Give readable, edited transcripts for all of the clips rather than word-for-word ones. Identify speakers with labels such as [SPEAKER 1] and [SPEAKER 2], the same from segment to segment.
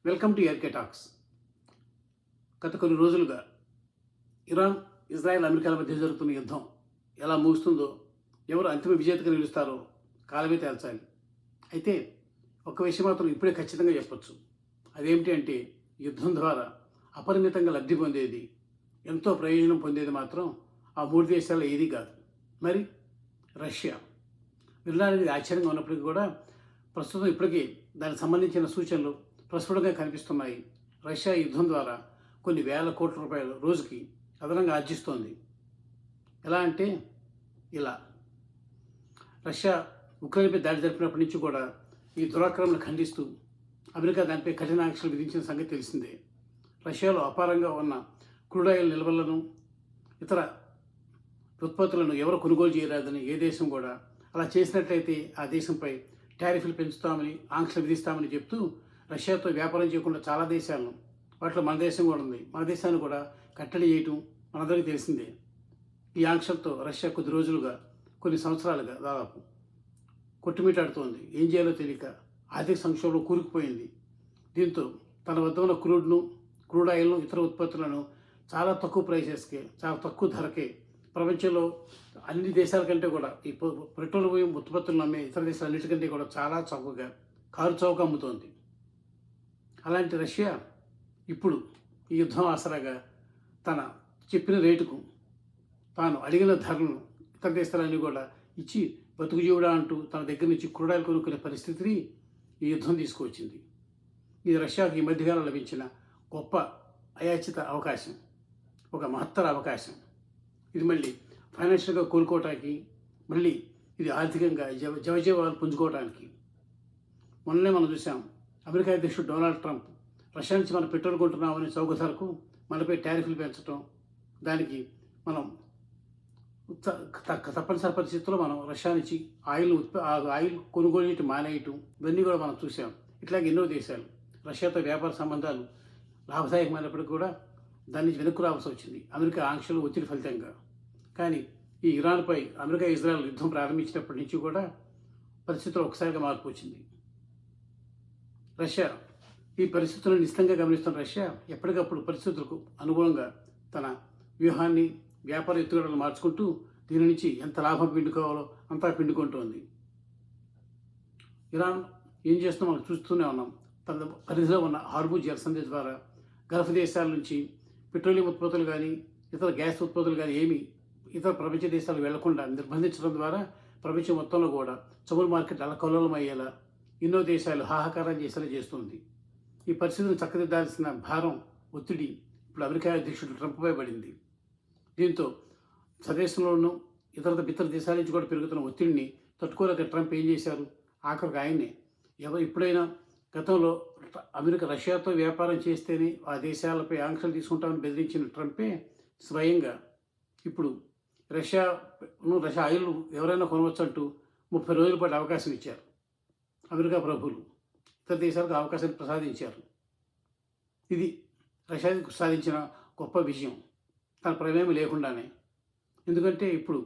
[SPEAKER 1] Welcome to ఎర్కే talks. గత కొన్ని రోజులుగా ఇరాన్, ఇజ్రాయెల్, అమెరికాల మధ్య జరుగుతున్న యుద్ధం ఎలా ముగుస్తుందో, ఎవరు అంతిమ విజేతగా నిలుస్తారో కాలమే తేల్చాలి. అయితే ఒక్క విషయం మాత్రం ఇప్పుడే ఖచ్చితంగా చెప్పొచ్చు. అదేమిటి అంటే, యుద్ధం ద్వారా అపరిమితంగా లబ్ధి పొందేది, ఎంతో ప్రయోజనం పొందేది మాత్రం ఆ మూడు దేశాల్లో ఏదీ కాదు. మరి రష్యా. వినడానికి ఆశ్చర్యంగా ఉన్నప్పటికీ కూడా ప్రస్తుతం ఇప్పటికీ దానికి సంబంధించిన సూచనలు ప్రస్ఫుటంగా కనిపిస్తున్నాయి. రష్యా యుద్ధం ద్వారా కొన్ని వేల కోట్ల రూపాయలు రోజుకి అదనంగా ఆర్జిస్తోంది. ఎలా అంటే ఇలా, రష్యా ఉక్రెయిన్పై దాడి జరిపినప్పటి నుంచి కూడా ఈ దురాక్రమణను ఖండిస్తూ అమెరికా దానిపై కఠిన ఆంక్షలు విధించిన సంగతి తెలిసిందే. రష్యాలో అపారంగా ఉన్న క్రూడ్ ఆయిల్ నిల్వలను, ఇతర ఉత్పత్తులను ఎవరు కొనుగోలు చేయరాదని ఏ దేశం కూడా, అలా చేసినట్లయితే ఆ దేశంపై టారిఫ్లు పెంచుతామని, ఆంక్షలు విధిస్తామని చెప్తూ రష్యాతో వ్యాపారం చేయకుండా చాలా దేశాలను, వాటిలో మన దేశం కూడా ఉంది, మన దేశాన్ని కూడా కట్టడి చేయటం మనందరికీ తెలిసిందే. ఈ ఆంక్షలతో రష్యా కొద్ది రోజులుగా, కొన్ని సంవత్సరాలుగా దాదాపు కొట్టుమిట్టాడుతోంది. ఏం చేయాలో తెలియక ఆర్థిక సంక్షోభంలో కూరుకుపోయింది. దీంతో తన వద్ద ఉన్న క్రూడ్ ఆయిల్ను, ఇతర ఉత్పత్తులను చాలా తక్కువ ప్రైసెస్కే, చాలా తక్కువ ధరకే ప్రపంచంలో అన్ని దేశాల కంటే కూడా ఈ పెట్రోలియం ఉత్పత్తులను అమ్మే ఇతర దేశాలన్నిటికంటే కూడా చాలా చౌకగా, కారు చౌక అమ్ముతోంది. అలాంటి రష్యా ఇప్పుడు ఈ యుద్ధం ఆసరాగా తన చెప్పిన రేటుకు, తాను అడిగిన ధరలను ఇతర దేశాలన్నీ కూడా ఇచ్చి బతుకు జీవుడా అంటూ తన దగ్గర నుంచి క్రూడ్ ఆయిల్ కొనుక్కునే పరిస్థితిని ఈ యుద్ధం తీసుకువచ్చింది. ఇది రష్యాకు ఈ మధ్యకాలం లభించిన గొప్ప అయాచిత అవకాశం, ఒక మహత్తర అవకాశం. ఇది మళ్ళీ ఫైనాన్షియల్గా కోలుకోవటానికి, మళ్ళీ ఇది ఆర్థికంగా జవజీవాలు పుంజుకోవడానికి. మొన్ననే మనం చూసాం, అమెరికా అధ్యక్షుడు డొనాల్డ్ ట్రంప్ రష్యా నుంచి మనం పెట్రోల్ కొంటున్నామని చౌక ధరకు మనపై టారిఫ్లు పెంచడం, దానికి మనం తప్పనిసరి పరిస్థితుల్లో మనం రష్యా నుంచి ఆయిల్ కొనుగోలు చేయటం మానేయటం, ఇవన్నీ కూడా మనం చూసాం. ఇట్లాగే ఎన్నో దేశాలు రష్యాతో వ్యాపార సంబంధాలు లాభదాయకమైనప్పటికీ కూడా దాని నుంచి వెనక్కు రావాల్సి వచ్చింది, అమెరికా ఆంక్షలు, ఒత్తిడి ఫలితంగా. కానీ ఈ ఇరాన్పై అమెరికా, ఇజ్రాయెల్ యుద్ధం ప్రారంభించినప్పటి నుంచి కూడా పరిస్థితుల్లో ఒకసారిగా మార్పు వచ్చింది. రష్యా ఈ పరిస్థితులను నిశ్చితంగా గమనిస్తున్న రష్యా ఎప్పటికప్పుడు పరిస్థితులకు అనుగుణంగా తన వ్యూహాన్ని, వ్యాపార ఎత్తుగడలు మార్చుకుంటూ దీని నుంచి ఎంత లాభం పిండుకోవాలో అంతా పిండుకుంటోంది. ఇరాన్ ఏం చేస్తుందో మనం చూస్తూనే ఉన్నాం. తన పరిధిలో ఉన్న హార్ముజ్ జలసంధి ద్వారా గల్ఫ్ దేశాల నుంచి పెట్రోలియం ఉత్పత్తులు కానీ, ఇతర గ్యాస్ ఉత్పత్తులు కానీ ఏమీ ఇతర ప్రపంచ దేశాలకు వెళ్లకుండా నిర్బంధించడం ద్వారా ప్రపంచం మొత్తంలో కూడా చమురు మార్కెట్ అల్లకల్లోలం అయ్యేలా ఎన్నో దేశాలు హాహాకారం చేసేలా చేస్తుంది. ఈ పరిస్థితిని చక్కదిద్దాల్సిన భారం, ఒత్తిడి ఇప్పుడు అమెరికా అధ్యక్షుడు ట్రంప్పై పడింది. దీంతో స్వదేశంలోనూ ఇతర దేశాల నుంచి కూడా పెరుగుతున్న ఒత్తిడిని తట్టుకోలేక ట్రంప్ ఏం చేశారు, ఆఖరికి ఆయన్నే ఎప్పుడైనా గతంలో రష్యాతో వ్యాపారం చేస్తేనే ఆ దేశాలపై ఆంక్షలు తీసుకుంటామని బెదిరించిన ట్రంపే స్వయంగా ఇప్పుడు రష్యా ఆయిల్ ఎవరైనా కొనవచ్చు అంటూ 30 రోజుల పాటు అవకాశం ఇచ్చారు. అమెరికా ప్రభువులు ఇతర దేశాలకు అవకాశాన్ని ప్రసాదించారు. ఇది రష్యాకు సాధించిన గొప్ప విజయం, తన ప్రమేయం లేకుండానే. ఎందుకంటే ఇప్పుడు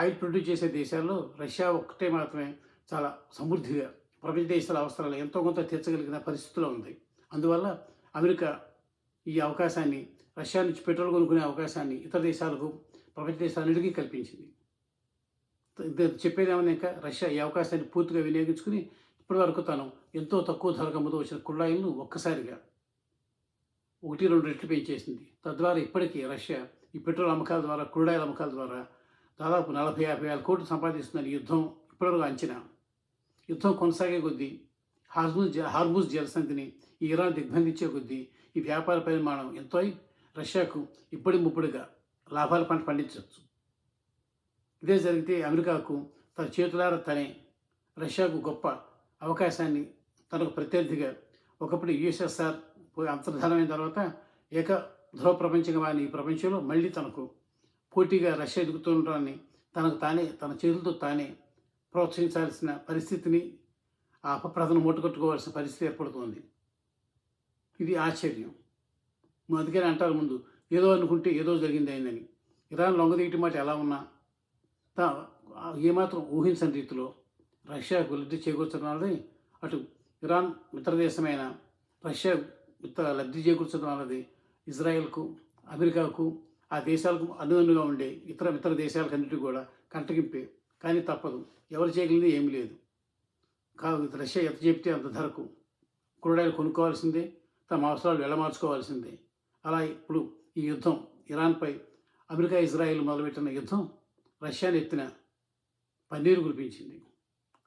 [SPEAKER 1] ఆయిల్ ప్రొడ్యూస్ చేసే దేశాల్లో రష్యా ఒక్కటే మాత్రమే చాలా సమృద్ధిగా ప్రపంచ దేశాల అవసరాలు ఎంతో కొంత తీర్చగలిగిన పరిస్థితిలో ఉంది. అందువల్ల అమెరికా ఈ అవకాశాన్ని, రష్యా నుంచి పెట్రోల్ కొనుక్కునే అవకాశాన్ని ఇతర దేశాలకు, ప్రపంచ దేశాలన్నిటికీ కల్పించింది. చెప్పేదేమన్నా, ఇంకా రష్యా ఈ అవకాశాన్ని పూర్తిగా వినియోగించుకుని ఇప్పటి వరకు తను ఎంతో తక్కువ ధరకు అమ్ముతూ వచ్చిన క్రూడ్ ఆయిల్ను ఒక్కసారిగా 1-2 రెట్లు పెంచేసింది. తద్వారా ఇప్పటికీ రష్యా ఈ పెట్రోల్ అమ్మకాల ద్వారా, క్రూడ్ ఆయిల్ అమ్మకాల ద్వారా దాదాపు 40-50 వేల కోట్లు సంపాదిస్తుందని యుద్ధం ఇప్పటివరకు అంచనా. యుద్ధం కొనసాగే కొద్దీ, హార్ముజ్ జలసంధిని ఈ ఇరాన్ దిగ్బంధించే కొద్దీ ఈ వ్యాపార పరిమాణం ఎంతో రష్యాకు ఇప్పటి ముప్పుడుగా లాభాల పంట పండించవచ్చు. ఇదే జరిగితే అమెరికాకు తన చేతులారా తనే రష్యాకు గొప్ప అవకాశాన్ని, తనకు ప్రత్యర్థిగా ఒకప్పుడు యుఎస్ఎస్ఆర్ అంతర్ధానమైన తర్వాత ఏక ధ్రువ ప్రపంచంగా మారిన ఈ ప్రపంచంలో మళ్ళీ తనకు పోటీగా రష్యా ఎదుగుతుండడాన్ని తన చేతులతో తానే ప్రోత్సహించాల్సిన పరిస్థితిని, ఆ అపప్రదను మూటగొట్టుకోవాల్సిన పరిస్థితి ఏర్పడుతోంది. ఇది ఆశ్చర్యం. అందుకని అంటారు, ముందు ఏదో అనుకుంటే ఏదో జరిగింది అయిందని. ఇరాన్ లొంగదీయటం మాట ఎలా ఉన్నా ఏమాత్రం ఊహించని రీతిలో రష్యాకు లబ్ధి చేకూర్చడం అటు ఇరాన్ మిత్ర దేశమైన రష్యా ఇంత లబ్ధి చేకూర్చడం అన్నది ఇజ్రాయెల్కు, అమెరికాకు, ఆ దేశాలకు అనుగుణంగా ఉండే ఇతర దేశాలకన్నిటికీ కూడా కంటగింపే. కానీ తప్పదు. ఎవరు చేయగలిగింది ఏమీ లేదు. రష్యా ఎంత చెప్తే అంత ధరకు కూరగాయలు కొనుక్కోవాల్సిందే, తమ అవసరాలు వెళ్ళమార్చుకోవాల్సిందే. అలా ఇప్పుడు ఈ యుద్ధం ఇరాన్పై అమెరికా, ఇజ్రాయెల్ మొదలుపెట్టిన యుద్ధం రష్యాని ఎత్తిన పన్నీరు కురిపించింది.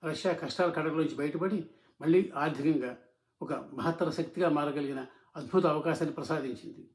[SPEAKER 1] రష్యా కష్టాల కడగలోంచి బయటపడి మళ్ళీ ఆర్థికంగా ఒక మహత్తర శక్తిగా మారగలిగిన అద్భుత అవకాశాన్ని ప్రసాదించింది.